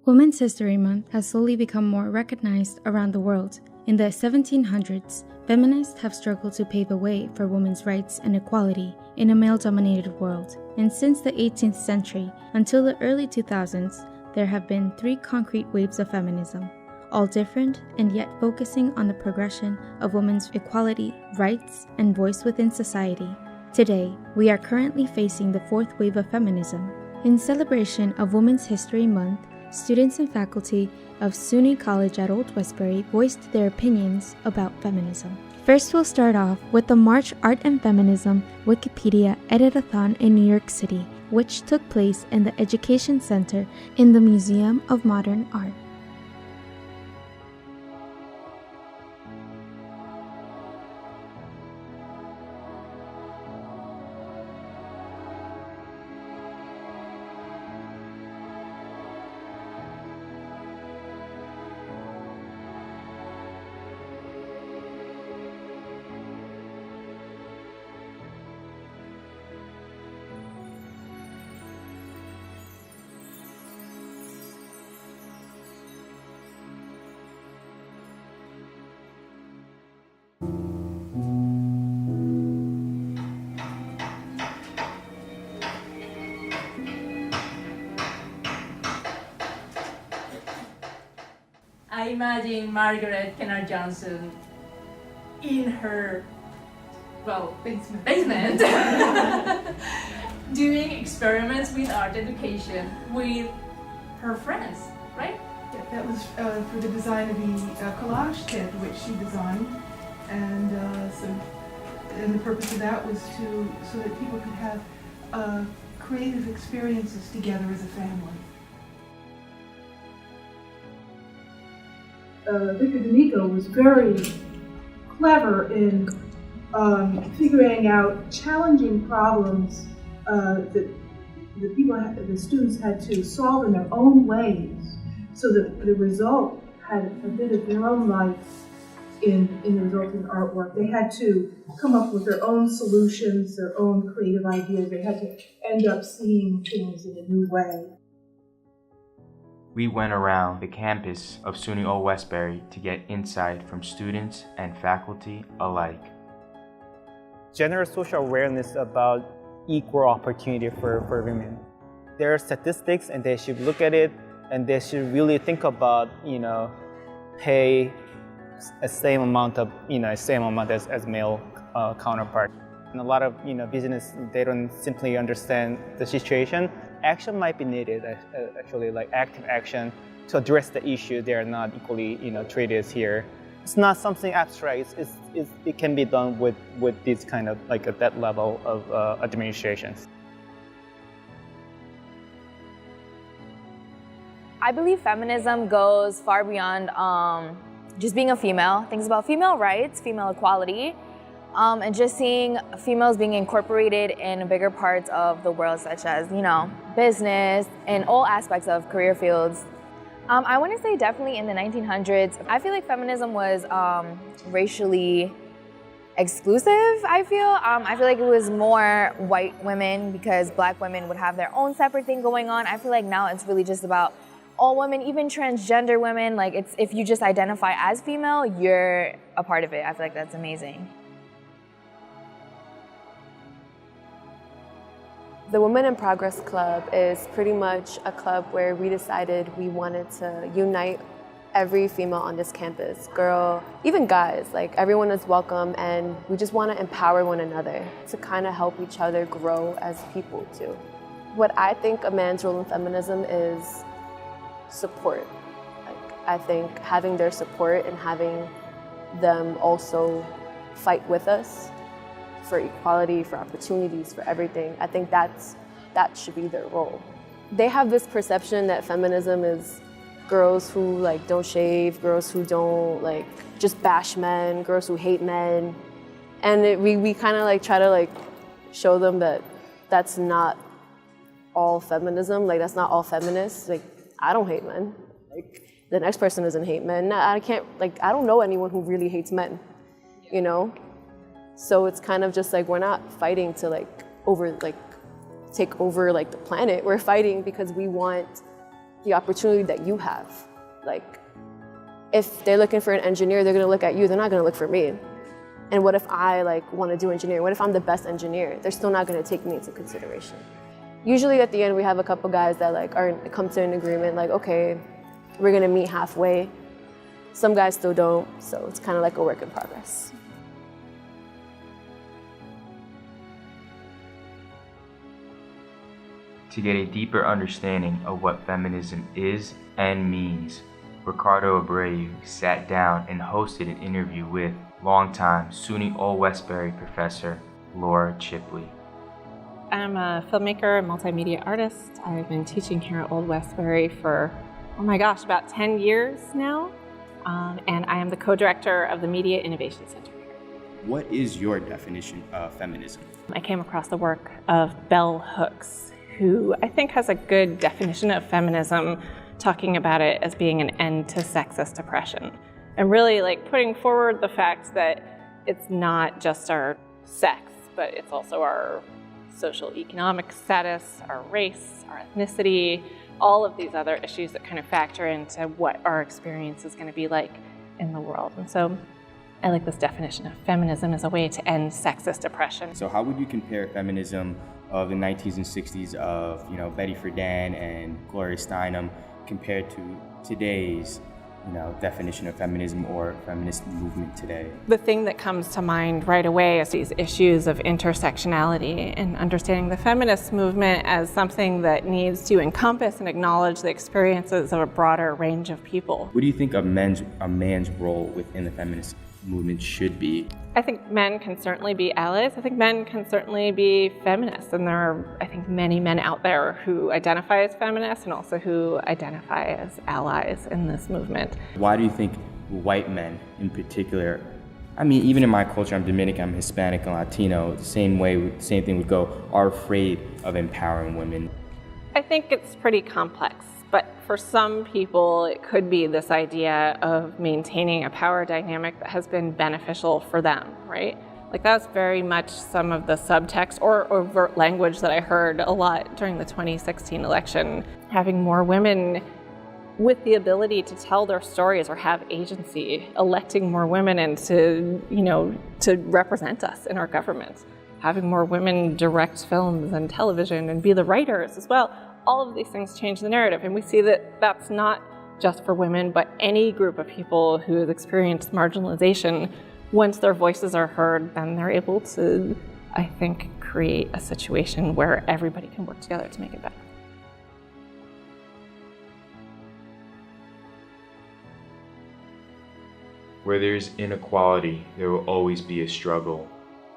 Women's History Month has slowly become more recognized around the world. In the 1700s, feminists have struggled to pave a way for women's rights and equality in a male-dominated world. And since the 18th century until the early 2000s, there have been 3 concrete waves of feminism, all different and yet focusing on the progression of women's equality, rights, and voice within society. Today, we are currently facing the 4th wave of feminism. In celebration of Women's History Month, students and faculty of SUNY College at Old Westbury voiced their opinions about feminism. First, we'll start off with the March Art and Feminism Wikipedia Edit-a-thon in New York City, which took place in the Education Center in the Museum of Modern Art. I imagine Margaret Kennard Johnson in her, basement doing experiments with art education with her friends, right? Yeah, that was for the design of the collage kit, which she designed, and the purpose of that was so that people could have creative experiences together as a family. Victor D'Amico was very clever in figuring out challenging problems that the students had to solve in their own ways, so that the result had a bit of their own life in the resulting artwork. They had to come up with their own solutions, their own creative ideas. They had to end up seeing things in a new way. We went around the campus of SUNY Old Westbury to get insight from students and faculty alike. General social awareness about equal opportunity for women. There are statistics and they should look at it and they should really think about, pay a same amount as male counterpart. And a lot of business, they don't simply understand the situation. Action might be needed, actually, like active action to address the issue. They are not equally, treated here. It's not something abstract. It can be done with this kind of at that level of administrations. I believe feminism goes far beyond just being a female. Things about female rights, female equality. And just seeing females being incorporated in bigger parts of the world, such as, business and all aspects of career fields. I want to say definitely in the 1900s, I feel like feminism was racially exclusive, I feel like it was more white women because black women would have their own separate thing going on. I feel like now it's really just about all women, even transgender women. If you just identify as female, you're a part of it. I feel like that's amazing. The Women in Progress Club is pretty much a club where we decided we wanted to unite every female on this campus, girl, even guys, everyone is welcome, and we just want to empower one another to kind of help each other grow as people too. What I think a man's role in feminism is support. I think having their support and having them also fight with us for equality, for opportunities, for everything. I think that should be their role. They have this perception that feminism is girls who don't shave, girls who don't just bash men, girls who hate men. And we kind of try to show them that that's not all feminism, that's not all feminists. I don't hate men. The next person doesn't hate men. I can't, I don't know anyone who really hates men, So it's kind of just we're not fighting to take over the planet. We're fighting because we want the opportunity that you have. Like, if they're looking for an engineer, they're gonna look at you, they're not gonna look for me. And what if I want to do engineering? What if I'm the best engineer? They're still not gonna take me into consideration. Usually at the end, we have a couple guys that come to an agreement, okay, we're gonna meet halfway. Some guys still don't, so it's kind of like a work in progress. To get a deeper understanding of what feminism is and means, Ricardo Abreu sat down and hosted an interview with longtime SUNY Old Westbury professor Laura Chipley. I'm a filmmaker and multimedia artist. I've been teaching here at Old Westbury for, about 10 years now. And I am the co-director of the Media Innovation Center here. What is your definition of feminism? I came across the work of Bell Hooks, who I think has a good definition of feminism, talking about it as being an end to sexist oppression. And really putting forward the fact that it's not just our sex, but it's also our social economic status, our race, our ethnicity, all of these other issues that kind of factor into what our experience is going to be like in the world. And so I like this definition of feminism as a way to end sexist oppression. So how would you compare feminism of the 1960s and 60s of Betty Friedan and Gloria Steinem compared to today's definition of feminism or feminist movement today? The thing that comes to mind right away is these issues of intersectionality and understanding the feminist movement as something that needs to encompass and acknowledge the experiences of a broader range of people. What do you think a man's role within the feminist movement should be? I think men can certainly be allies. I think men can certainly be feminists. And there are, I think, many men out there who identify as feminists and also who identify as allies in this movement. Why do you think white men in particular, even in my culture, I'm Dominican, I'm Hispanic and Latino, the same thing would go, are afraid of empowering women? I think it's pretty complex. But for some people, it could be this idea of maintaining a power dynamic that has been beneficial for them, right? That's very much some of the subtext or overt language that I heard a lot during the 2016 election. Having more women with the ability to tell their stories or have agency, electing more women and to represent us in our government. Having more women direct films and television and be the writers as well. All of these things change the narrative, and we see that that's not just for women, but any group of people who has experienced marginalization. Once their voices are heard, then they're able to, I think, create a situation where everybody can work together to make it better. Where there's inequality, there will always be a struggle.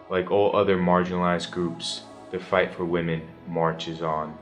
Like all other marginalized groups, the fight for women marches on.